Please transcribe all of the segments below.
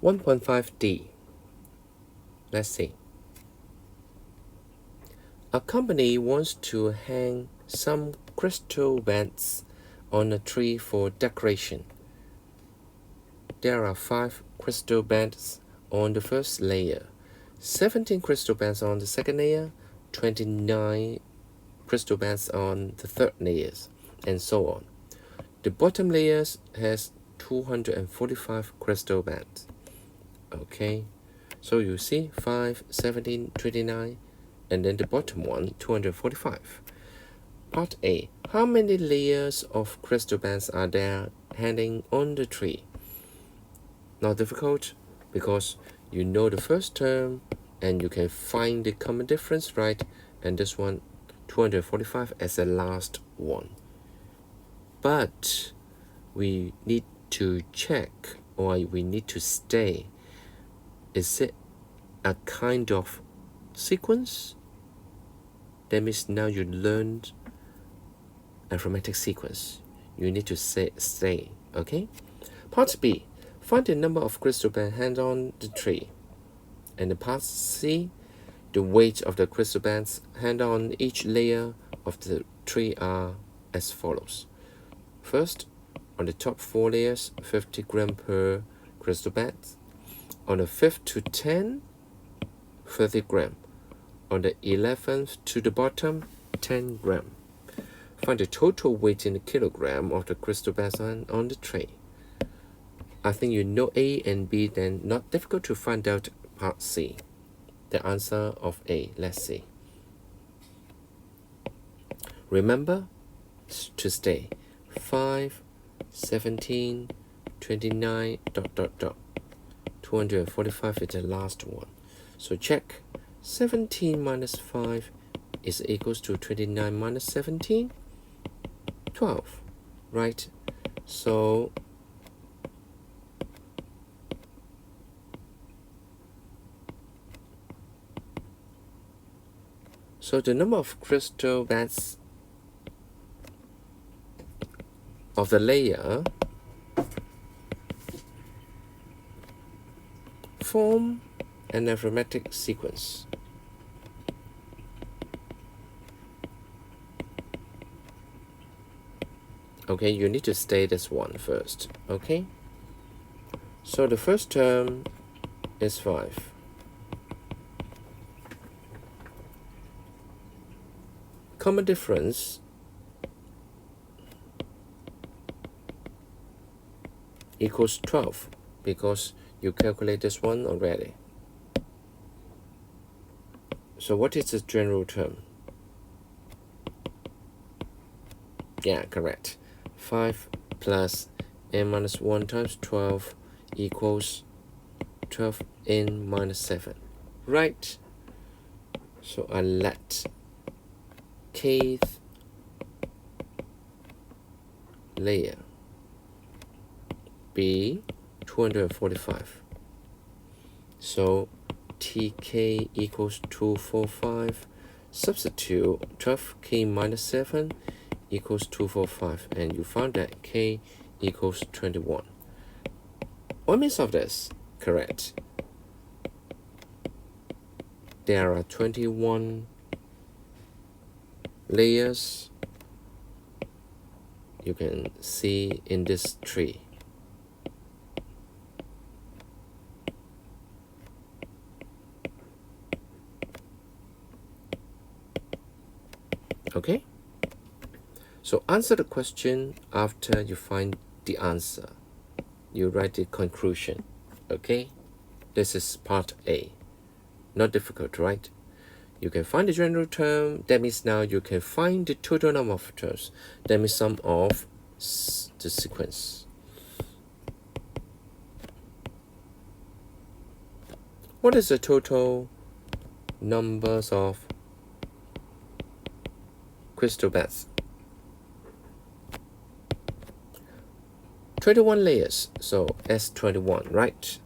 1.5D. Let's see. A company wants to hang some crystal beds on a tree for decoration. There are 5 crystal beds on the first layer, 17 crystal beds on the second layer, 29 crystal beds on the third layers, and so on. The bottom layer has 245 crystal beds. Okay, so you see 5, 17, 29, and then the bottom one, 245. Part A. How many layers of crystal beds are there hanging on the tree? Not difficult, because you know the first term and you can find the common difference, right? And this one, 245 as the last one. But we need to check, or we need to stay. Is it a kind of sequence? That means now you learned arithmetic sequence. You need to stay, okay? Part B. Find the number of crystal beds hanging on the tree. And the part C. The weight of the crystal beds hanging on each layer of the tree are as follows. First, on the top 4 layers, 50 grams per crystal bed. On the 5th to 10, 30 grams. On the 11th to the bottom, 10 grams. Find the total weight in kilogram of the crystal beds on the tray. I think you know A and B, then not difficult to find out part C. The answer of A, let's see. Remember to stay. 5, 17, 29, ... 245 is the last one. So check. 17 minus 5 is equals to 29 minus 17, 12, right? So the number of crystal beds of the layer form an arithmetic sequence. Okay, you need to state this one first, okay? So the first term is 5. Common difference equals 12 because you calculate this one already. So what is the general term? Yeah, correct. 5 plus n minus 1 times 12 equals 12n minus 7. Right? So I let kth layer be 245. So tk equals 245. Substitute 12k minus 7 equals 245, and you found that k equals 21. What means of this? Correct. There are 21 layers you can see in this tree. Okay? So answer the question after you find the answer. You write the conclusion. Okay? This is part A. Not difficult, right? You can find the general term. That means now you can find the total number of terms. That means sum of the sequence. What is the total numbers of crystal beds? 21 layers, so S21, right?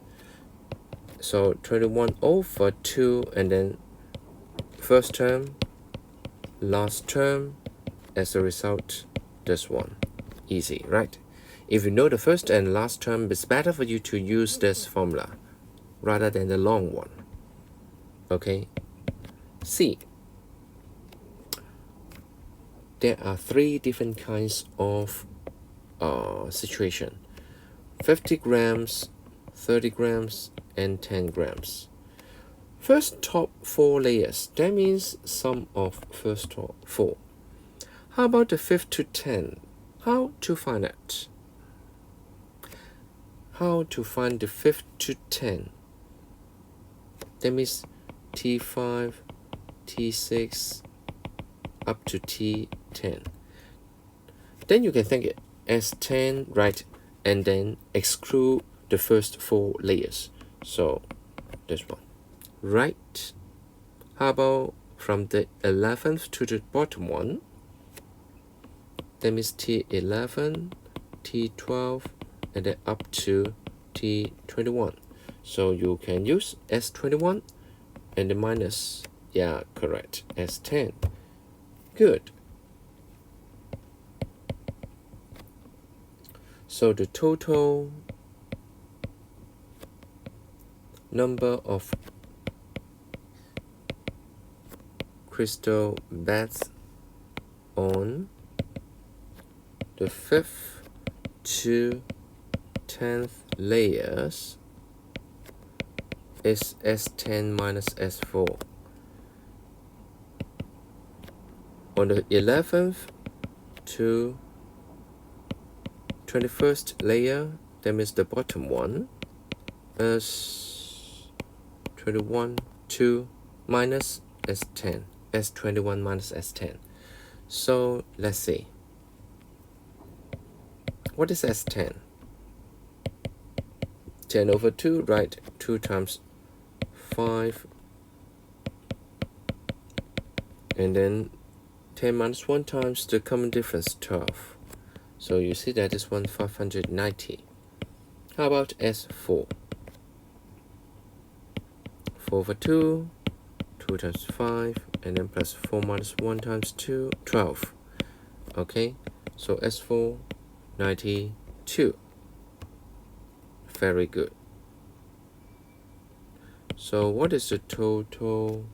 So 21 over 2, and then first term, last term, as a result, this one. Easy, right? If you know the first and last term, it's better for you to use this formula. rather than the long one. Okay. C. There are 3 different kinds of situation: 50 grams, 30 grams, and 10 grams. First top 4 layers, that means sum of first top 4. How about the 5 to 10? How to find it? How to find the 5 to 10? That means T5, T6, up to T10. Then you can think it as 10, right? And then exclude the first 4 layers. So this one, right? How about from the 11th to the bottom one? That means T11, T12, and then up to T21. So you can use S21 and the minus, yeah, correct, S10. Good. So the total number of crystal beds on the 5th to 10th layers is S10 minus S4. On the 11th to 21st layer, that means the bottom one, S21 to minus S10, S21 minus S10. So let's see. What is S10? 10 over 2, right? 2 times 5. And then 10 minus 1 times the common difference, 12. So you see that this one 590. How about S4? 4 over 2, 2 times 5, and then plus 4 minus 1 times 2, 12. Okay, so S4, 92. Very good. So what is the total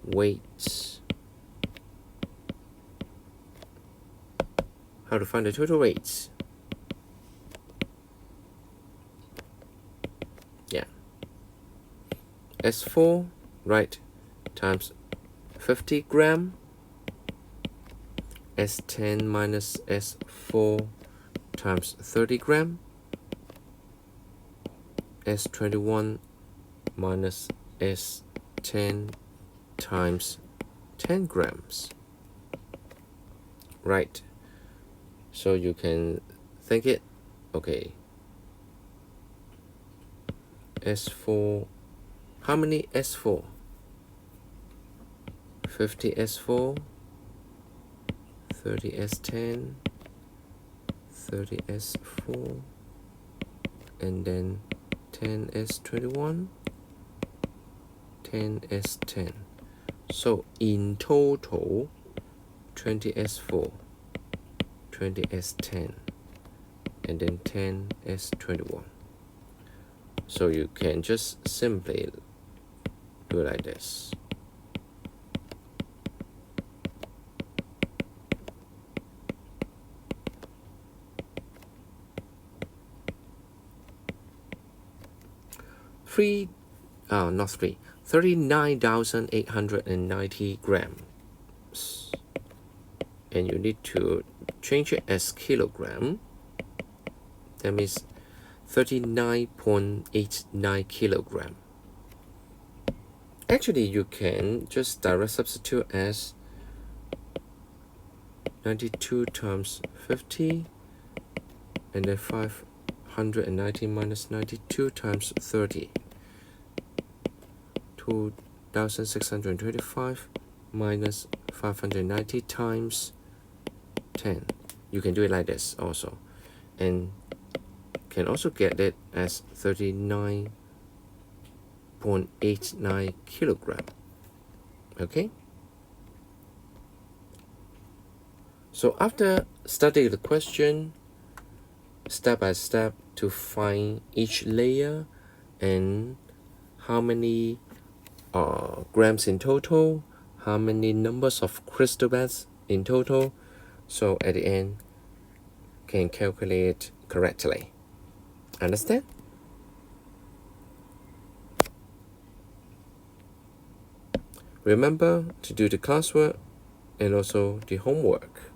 weight? How to find the total weight? Yeah. S4, right, times 50 gram. S10 minus S4 times 30 gram. S21 minus S10 times 10 grams. Right. So you can think it. Okay. S4. How many S4? 50 S4, 30 S10, 30 S4, and then 10 S21, 10 S10. So in total, 20 S4, 20 S10, and then 10 S21. So you can just simply do it like this. Not 39,890 grams. And you need to change it as kilogram. That means 39.89 kilogram. Actually, you can just direct substitute as 92 times 50, and then 590 minus 92 times 30. 2,625 minus 590 times 10. You can do it like this also, and can also get it as 39.89 kilogram. Okay. So after studying the question step by step to find each layer and how many grams in total, how many numbers of crystal beds in total, so at the end can calculate correctly. Understand? Remember to do the classwork and also the homework.